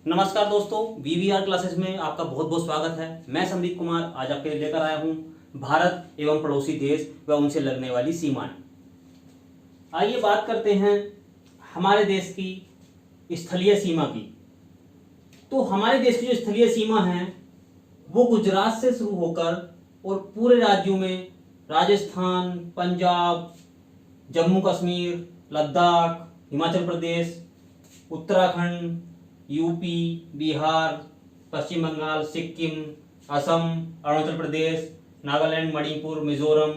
नमस्कार दोस्तों, VVR classes में आपका बहुत बहुत स्वागत है। मैं समरीत कुमार आज आपके लिए लेकर आया हूं भारत एवं पड़ोसी देश व उनसे लगने वाली सीमाएं। आइए बात करते हैं हमारे देश की स्थलीय सीमा की। तो हमारे देश की जो स्थलीय सीमा है वो गुजरात से शुरू होकर और पूरे राज्यों में राजस्थान, पंजाब, जम्मू कश्मीर, लद्दाख, हिमाचल प्रदेश, उत्तराखंड, यूपी, बिहार, पश्चिम बंगाल, सिक्किम, असम, अरुणाचल प्रदेश, नागालैंड, मणिपुर, मिजोरम,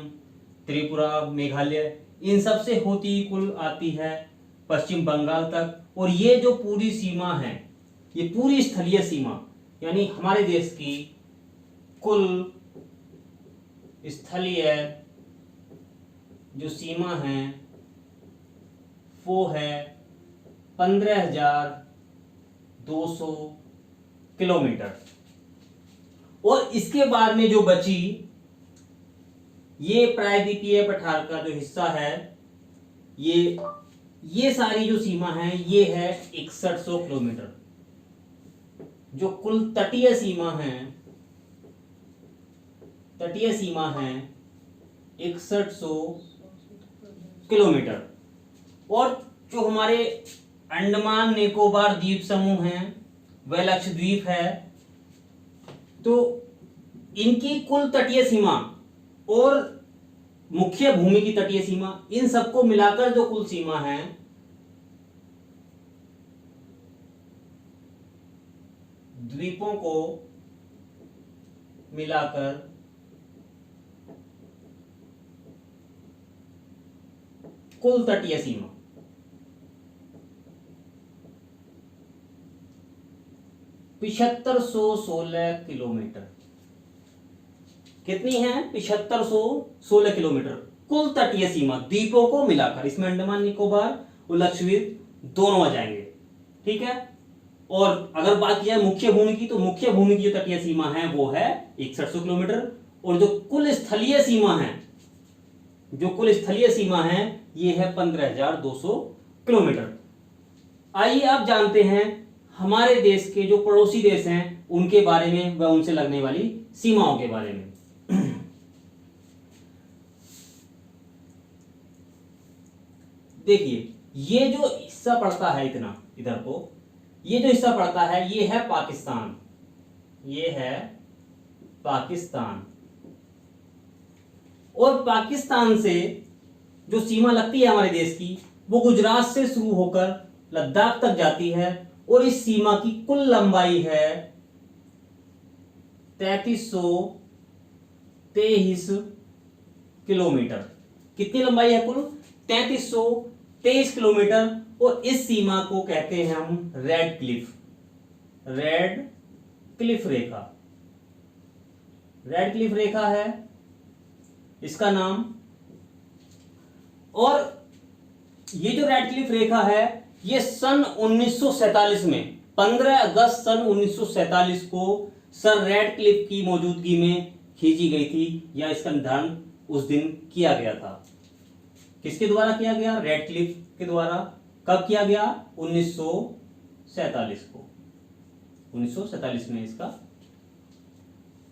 त्रिपुरा, मेघालय, इन सब से होती कुल आती है पश्चिम बंगाल तक। और ये जो पूरी सीमा है, ये पूरी स्थलीय सीमा यानी हमारे देश की कुल स्थलीय जो सीमा है वो है 15,200 किलोमीटर। और इसके बाद में जो बची ये प्रायद्वीपीय पठार का जो हिस्सा है, ये सारी जो सीमा है ये है 6100 किलोमीटर। जो कुल तटीय सीमा है 6100 किलोमीटर। और जो हमारे अंडमान निकोबार द्वीप समूह हैं वह लक्षद्वीप है, तो इनकी कुल तटीय सीमा और मुख्य भूमि की तटीय सीमा, इन सबको मिलाकर जो कुल सीमा है द्वीपों को मिलाकर कुल तटीय सीमा 7516 किलोमीटर। कितनी है? 7516 किलोमीटर कुल तटीय सीमा द्वीपों को मिलाकर। इसमें अंडमान निकोबार और लक्षद्वीप दोनों आ जाएंगे, ठीक है। और अगर बात किया मुख्य भूमि की, तो मुख्य भूमि की जो तटीय सीमा है वो है 6100 किलोमीटर। और जो कुल स्थलीय सीमा है ये है 15,200 किलोमीटर। आइए आप जानते हैं हमारे देश के जो पड़ोसी देश हैं उनके बारे में व उनसे लगने वाली सीमाओं के बारे में। देखिए, ये जो हिस्सा पड़ता है इधर को, ये जो हिस्सा पड़ता है ये है पाकिस्तान। और पाकिस्तान से जो सीमा लगती है हमारे देश की वो गुजरात से शुरू होकर लद्दाख तक जाती है। और इस सीमा की कुल लंबाई है 3323 किलोमीटर। कितनी लंबाई है कुल? 3323 किलोमीटर। और इस सीमा को कहते हैं हम रेड क्लिफ रेखा है इसका नाम। और ये जो रेड क्लिफ रेखा है ये सन 1947 में 15 अगस्त सन 1947 को सर रेड क्लिफ की मौजूदगी में खींची गई थी, या इसका निर्धारण उस दिन किया गया था। किसके द्वारा किया गया? रेड क्लिफ के द्वारा। कब किया गया? 1947 को। 1947 में इसका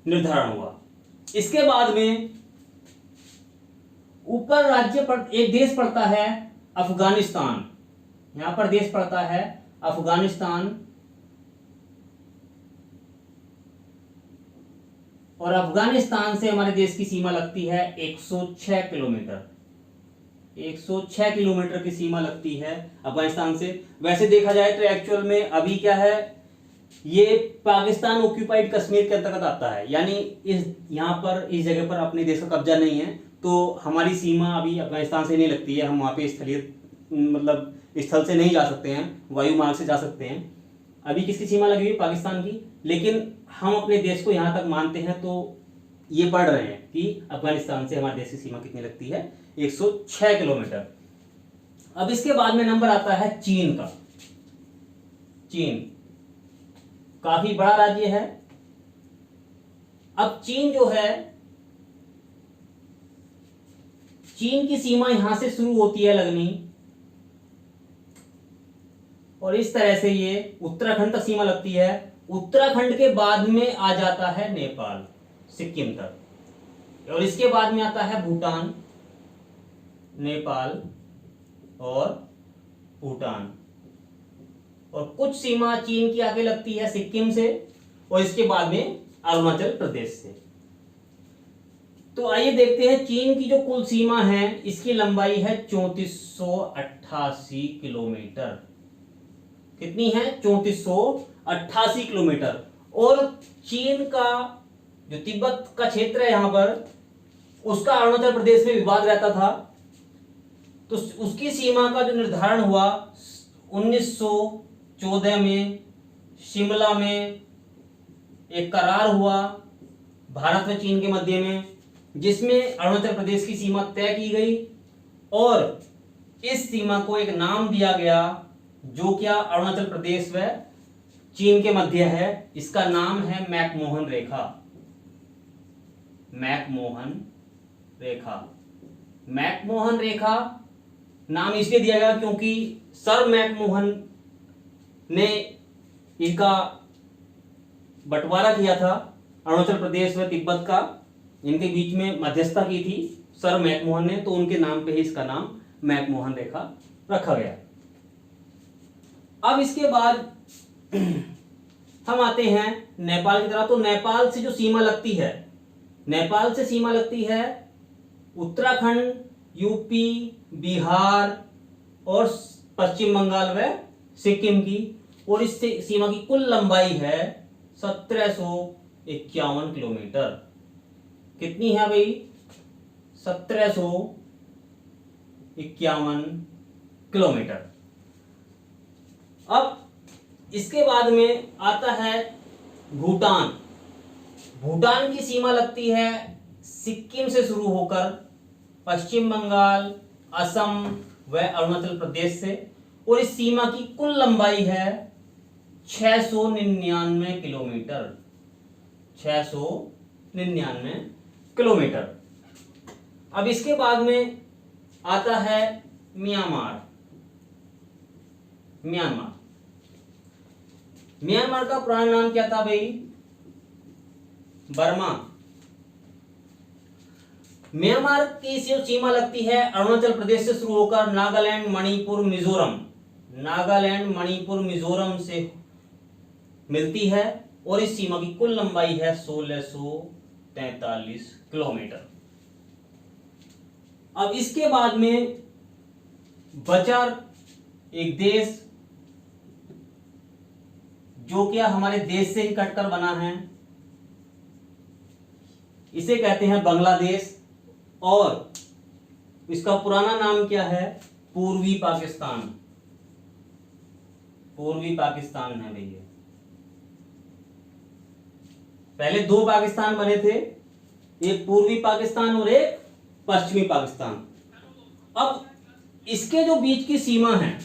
निर्धारण हुआ। इसके बाद में ऊपर राज्य पर एक देश पड़ता है अफगानिस्तान। यहां पर देश पड़ता है अफगानिस्तान। और अफगानिस्तान से हमारे देश की सीमा लगती है 106 किलोमीटर। 106 किलोमीटर की सीमा लगती है अफगानिस्तान से। वैसे देखा जाए तो एक्चुअल में अभी क्या है, ये पाकिस्तान ऑक्यूपाइड कश्मीर के अंतर्गत आता है। यानी इस जगह पर अपने देश का कब्जा नहीं है, तो हमारी सीमा अभी अफगानिस्तान से नहीं लगती है। हम वहां पे स्थल से नहीं जा सकते हैं, वायु मार्ग से जा सकते हैं। अभी किसकी सीमा लगी हुई? पाकिस्तान की। लेकिन हम अपने देश को यहां तक मानते हैं, तो ये पढ़ रहे हैं कि अफगानिस्तान से हमारे देश की सीमा कितनी लगती है? 106 किलोमीटर। अब इसके बाद में नंबर आता है चीन का। चीन काफी बड़ा राज्य है। अब चीन जो है, चीन की सीमा यहां से शुरू होती है लगनी और इस तरह से ये उत्तराखंड तक सीमा लगती है। उत्तराखंड के बाद में आ जाता है नेपाल, सिक्किम तक, और इसके बाद में आता है भूटान, नेपाल और भूटान, और कुछ सीमा चीन की आगे लगती है सिक्किम से, और इसके बाद में अरुणाचल प्रदेश से। तो आइए देखते हैं चीन की जो कुल सीमा है, इसकी लंबाई है 3488 किलोमीटर। कितनी है? 3488 किलोमीटर। और चीन का जो तिब्बत का क्षेत्र है यहां पर, उसका अरुणाचल प्रदेश में विवाद रहता था, तो उसकी सीमा का जो निर्धारण हुआ 1914 में शिमला में एक करार हुआ भारत व चीन के मध्य में, जिसमें अरुणाचल प्रदेश की सीमा तय की गई, और इस सीमा को एक नाम दिया गया जो क्या अरुणाचल प्रदेश व चीन के मध्य है। इसका नाम है मैकमोहन रेखा। मैकमोहन रेखा। मैकमोहन रेखा नाम इसलिए दिया गया क्योंकि सर मैकमोहन ने इनका बंटवारा किया था, अरुणाचल प्रदेश व तिब्बत का, इनके बीच में मध्यस्थता की थी सर मैकमोहन ने, तो उनके नाम पे ही इसका नाम मैकमोहन रेखा रखा गया। अब इसके बाद हम आते हैं नेपाल की तरफ। तो नेपाल से जो सीमा लगती है, नेपाल से सीमा लगती है उत्तराखंड, यूपी, बिहार और पश्चिम बंगाल व सिक्किम की, और इस सीमा की कुल लंबाई है 1751 किलोमीटर। कितनी है भाई? 1751 किलोमीटर। अब इसके बाद में आता है भूटान। भूटान की सीमा लगती है सिक्किम से शुरू होकर पश्चिम बंगाल, असम व अरुणाचल प्रदेश से, और इस सीमा की कुल लंबाई है 699 किलोमीटर। 699 किलोमीटर। अब इसके बाद में आता है म्यांमार। म्यांमार म्यांमार का पुराना नाम क्या था भाई? बर्मा। म्यांमार की सीमा लगती है अरुणाचल प्रदेश से शुरू होकर नागालैंड, मणिपुर, मिजोरम, नागालैंड, मणिपुर, मिजोरम से मिलती है, और इस सीमा की कुल लंबाई है 1643 किलोमीटर। अब इसके बाद में बचा एक देश जो क्या हमारे देश से ही कटकर बना है, इसे कहते हैं बांग्लादेश, और इसका पुराना नाम क्या है? पूर्वी पाकिस्तान। पूर्वी पाकिस्तान है भैया। पहले दो पाकिस्तान बने थे, एक पूर्वी पाकिस्तान और एक पश्चिमी पाकिस्तान। अब इसके जो बीच की सीमा है,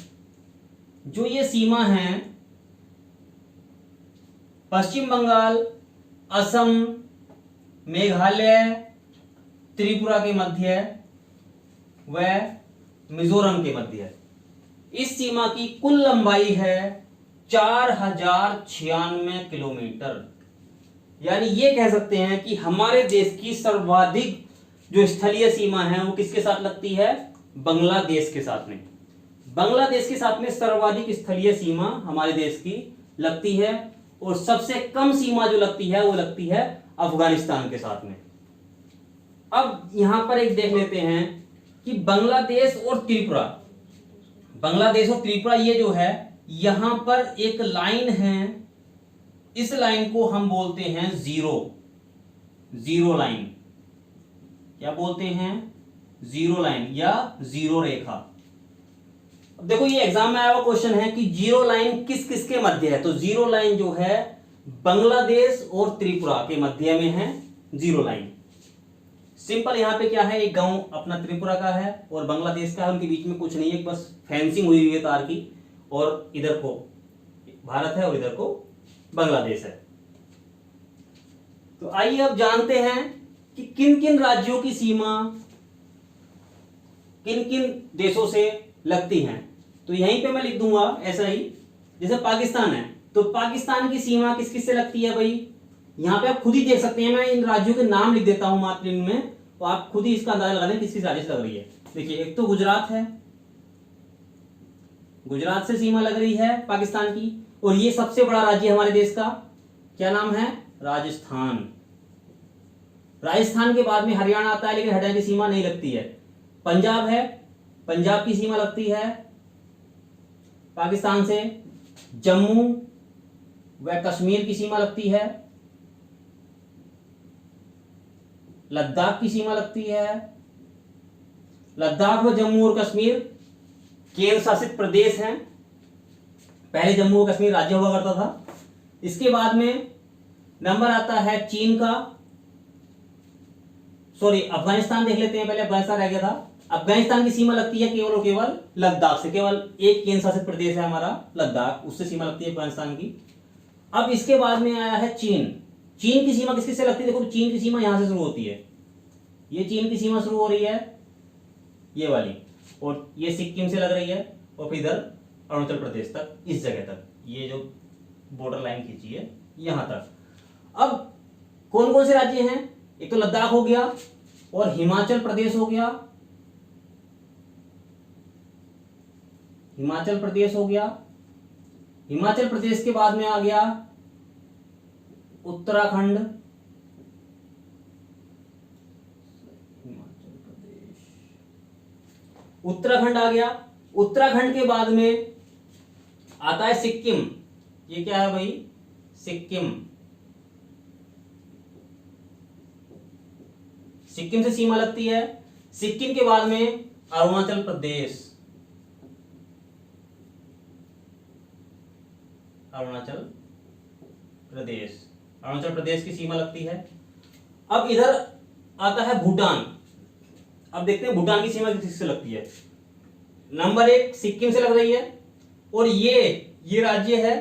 जो ये सीमा है पश्चिम बंगाल, असम, मेघालय, त्रिपुरा के मध्य व मिजोरम के मध्य, इस सीमा की कुल लंबाई है 4096 किलोमीटर। यानी ये कह सकते हैं कि हमारे देश की सर्वाधिक जो स्थलीय सीमा है वो किसके साथ लगती है? बांग्लादेश के साथ में। बांग्लादेश के साथ में सर्वाधिक स्थलीय सीमा हमारे देश की लगती है, और सबसे कम सीमा जो लगती है वो लगती है अफगानिस्तान के साथ में। अब यहां पर एक देख लेते हैं कि बांग्लादेश और त्रिपुरा, बांग्लादेश और त्रिपुरा ये जो है, यहां पर एक लाइन है, इस लाइन को हम बोलते हैं जीरो लाइन। क्या बोलते हैं? जीरो लाइन या जीरो रेखा। अब देखो ये एग्जाम में आया हुआ क्वेश्चन है कि जीरो लाइन किस किस के मध्य है, तो जीरो लाइन जो है बांग्लादेश और त्रिपुरा के मध्य में है जीरो लाइन। सिंपल यहां पे क्या है, एक गांव अपना त्रिपुरा का है और बांग्लादेश का है, उनके बीच में कुछ नहीं है, बस फेंसिंग हुई है तार की, और इधर को भारत है और इधर को बांग्लादेश है। तो आइए अब जानते हैं कि किन किन राज्यों की सीमा किन किन देशों से लगती हैं। तो यहीं पे मैं लिख दूंगा ऐसा ही जैसे पाकिस्तान है, तो पाकिस्तान की सीमा किस किस से लगती है भाई, यहाँ पे आप खुद ही देख सकते हैं, मैं इन राज्यों के नाम लिख देता हूं मार्जिन में, तो आप खुद ही इसका अंदाजा लगा लें किस किस राज्य से लग रही है। देखिए, एक तो गुजरात है, गुजरात से सीमा लग रही है पाकिस्तान की, और ये सबसे बड़ा राज्य हमारे देश का, क्या नाम है, राजस्थान। राजस्थान के बाद में हरियाणा आता है, लेकिन हरियाणा की सीमा नहीं लगती है। पंजाब है, पंजाब की सीमा लगती है पाकिस्तान से। जम्मू व कश्मीर की सीमा लगती है, लद्दाख की सीमा लगती है। लद्दाख व जम्मू और कश्मीर केंद्र शासित प्रदेश हैं। पहले जम्मू और कश्मीर राज्य हुआ करता था। इसके बाद में नंबर आता है चीन का, सॉरी अफगानिस्तान देख लेते हैं, पहले अफगानिस्तान रह गया था। अफगानिस्तान की सीमा लगती है केवल और केवल लद्दाख से, केवल एक केंद्र शासित प्रदेश है हमारा लद्दाख, उससे सीमा लगती है अफगानिस्तान की। अब इसके बाद में आया है चीन। चीन की सीमा किस किस से लगती है, देखो चीन की सीमा यहां से शुरू होती है, ये चीन की सीमा शुरू हो रही है ये वाली, और ये सिक्किम से लग रही है, और फिर इधर अरुणाचल प्रदेश तक, इस जगह तक, ये जो बॉर्डर लाइन खींची है यहां तक। अब कौन कौन से राज्य हैं, एक तो लद्दाख हो गया और हिमाचल प्रदेश हो गया, हिमाचल प्रदेश हो गया। हिमाचल प्रदेश के बाद में आ गया उत्तराखंड, हिमाचल प्रदेश, उत्तराखंड आ गया। उत्तराखंड के बाद में आता है सिक्किम, ये क्या है भाई, सिक्किम। सिक्किम से सीमा लगती है। सिक्किम के बाद में अरुणाचल प्रदेश, अरुणाचल प्रदेश, अरुणाचल प्रदेश की सीमा लगती है। अब इधर आता है भूटान। अब देखते हैं भूटान की सीमा किससे लगती है। नंबर 1 सिक्किम से लग रही है, और ये राज्य है,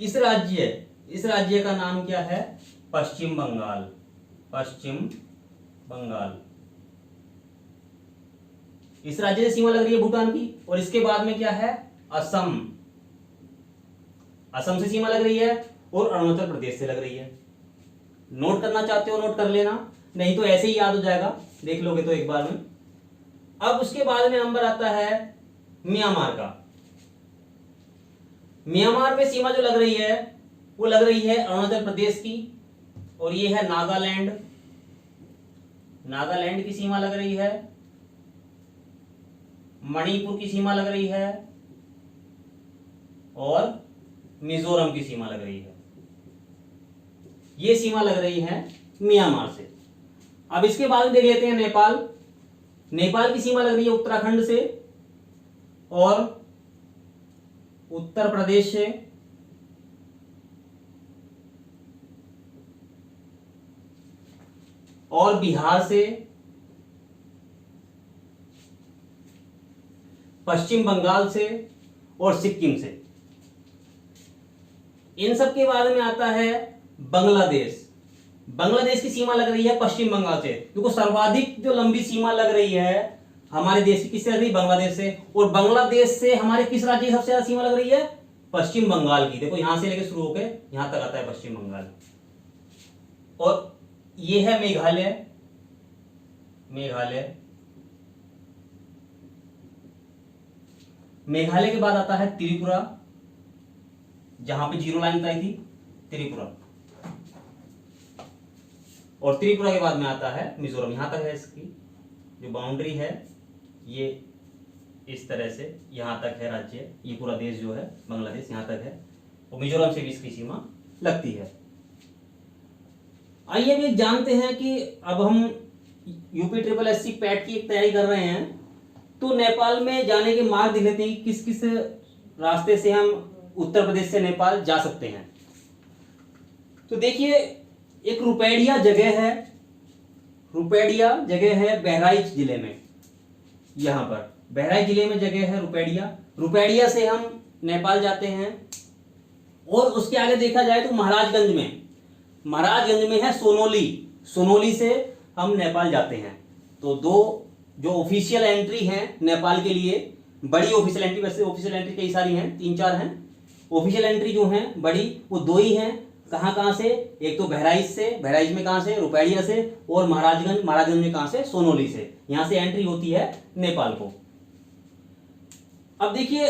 इस राज्य का नाम क्या है, पश्चिम बंगाल, पश्चिम बंगाल। इस राज्य से सीमा लग रही है भूटान की। और इसके बाद में क्या है, असम, असम से सीमा लग रही है, और अरुणाचल प्रदेश से लग रही है। नोट करना चाहते हो नोट कर लेना, नहीं तो ऐसे ही याद हो जाएगा, देख लोगे तो एक बार में। अब उसके बाद में नंबर आता है म्यांमार का। म्यांमार में सीमा जो लग रही है वो लग रही है अरुणाचल प्रदेश की, और ये है नागालैंड, नागालैंड की सीमा लग रही है। मणिपुर की सीमा लग रही है, और मिजोरम की सीमा लग रही है। ये सीमा लग रही है म्यांमार से। अब इसके बाद देख लेते हैं नेपाल। नेपाल की सीमा लग रही है उत्तराखंड से और उत्तर प्रदेश से, और बिहार से, पश्चिम बंगाल से, और सिक्किम से। इन सब के बाद में आता है बांग्लादेश। बांग्लादेश की सीमा लग रही है पश्चिम बंगाल से। देखो सर्वाधिक जो लंबी सीमा लग रही है हमारे देश की, किससे लग रही है, बांग्लादेश से। और बांग्लादेश से हमारे किस राज्य की सबसे ज्यादा सीमा लग रही है, पश्चिम बंगाल की। देखो यहां से लेकर शुरू होकर यहां तक आता है पश्चिम बंगाल। और ये है मेघालय, मेघालय। मेघालय के बाद आता है त्रिपुरा, जहां पे जीरो लाइन बताई थी, त्रिपुरा। और त्रिपुरा के बाद में आता है मिजोरम। यहां तक है इसकी जो बाउंड्री है, ये इस तरह से यहां तक है राज्य। ये पूरा देश जो है बांग्लादेश यहां तक है, और मिजोरम से भी इसकी सीमा लगती है। आइए भी जानते हैं कि अब हम UPSSC पैट की एक तैयारी कर रहे हैं, तो नेपाल में जाने के मार्ग देख लेते हैं कि किस किस रास्ते से हम उत्तर प्रदेश से नेपाल जा सकते हैं। तो देखिए, एक रुपेडिया जगह है, रुपेडिया जगह है बहराइच जिले में। यहां पर बहराइच जिले में जगह है रुपेडिया। रुपेडिया से हम नेपाल जाते हैं। और उसके आगे देखा जाए तो महाराजगंज में है सोनोली, सोनोली से हम नेपाल जाते हैं। तो दो जो ऑफिशियल एंट्री हैं नेपाल के लिए, बड़ी ऑफिशियल एंट्री, वैसे ऑफिशियल एंट्री कई सारी हैं, 3-4 हैं, ऑफिशियल एंट्री जो है बड़ी वो 2 ही हैं। कहाँ कहाँ से? एक तो बहराइच से, बहराइच में कहाँ से? रुपैड़िया से, और महाराजगंज, महाराजगंज में कहाँ से? सोनोली से। यहाँ से एंट्री होती है नेपाल को। अब देखिए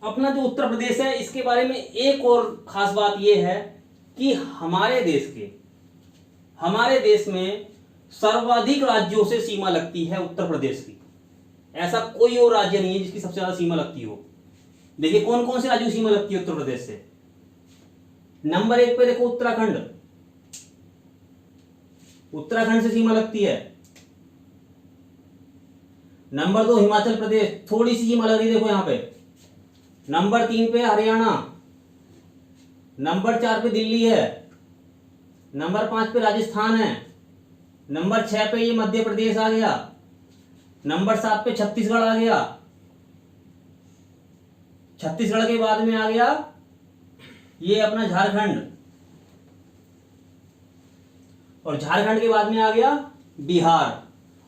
अपना जो उत्तर प्रदेश है इसके बारे में एक और खास बात यह है कि हमारे देश में सर्वाधिक राज्यों से सीमा लगती है उत्तर प्रदेश की। ऐसा कोई और राज्य नहीं है जिसकी सबसे ज्यादा सीमा लगती हो। देखिए कौन कौन से राज्यों की सीमा लगती है उत्तर प्रदेश से। नंबर 1 पे देखो उत्तराखंड, उत्तराखंड से सीमा लगती है। नंबर 2 हिमाचल प्रदेश, थोड़ी सी सीमा लग रही है देखो यहां पे। नंबर 3 पे हरियाणा, नंबर 4 पे दिल्ली है, नंबर 5 पे राजस्थान है, नंबर 6 पे ये मध्य प्रदेश आ गया, नंबर 7 पे छत्तीसगढ़ आ गया, छत्तीसगढ़ के बाद में आ गया ये अपना झारखंड, और झारखंड के बाद में आ गया बिहार,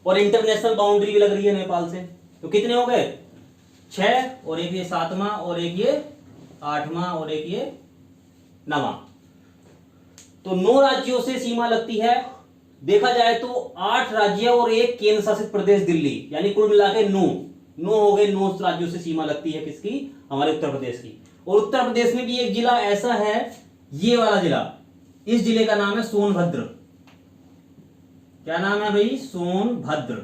और इंटरनेशनल बाउंड्री भी लग रही है नेपाल से। तो कितने हो गए? 6, और एक ये 7वां, और एक ये 8वां, और एक ये 9वां। तो 9 राज्यों से सीमा लगती है। देखा जाए तो 8 राज्य और एक केंद्र शासित प्रदेश दिल्ली, यानी कुल मिला के 9 हो गए। 9 राज्यों से सीमा लगती है किसकी? हमारे उत्तर प्रदेश की। और उत्तर प्रदेश में भी एक जिला ऐसा है, ये वाला जिला, इस जिले का नाम है सोनभद्र। क्या नाम है भाई? सोनभद्र।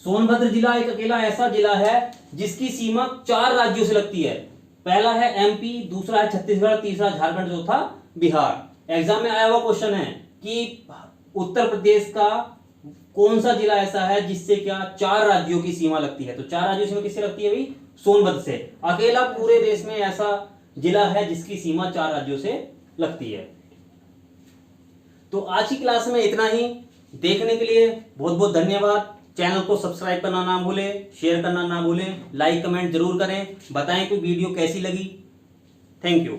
सोनभद्र जिला एक अकेला ऐसा जिला है जिसकी सीमा 4 राज्यों से लगती है। पहला है एमपी, दूसरा है छत्तीसगढ़, तीसरा झारखंड, चौथा बिहार। एग्जाम में आया हुआ क्वेश्चन है कि उत्तर प्रदेश का कौन सा जिला ऐसा है जिससे क्या 4 राज्यों की सीमा लगती है। तो 4 राज्यों की सीमा किससे लगती है भाई? सोनभद्र से। अकेला पूरे देश में ऐसा जिला है जिसकी सीमा 4 राज्यों से लगती है। तो आज की क्लास में इतना ही। देखने के लिए बहुत बहुत धन्यवाद। चैनल को सब्सक्राइब करना ना भूलें, शेयर करना ना भूलें, लाइक कमेंट जरूर करें, बताएं कि वीडियो कैसी लगी। Thank you.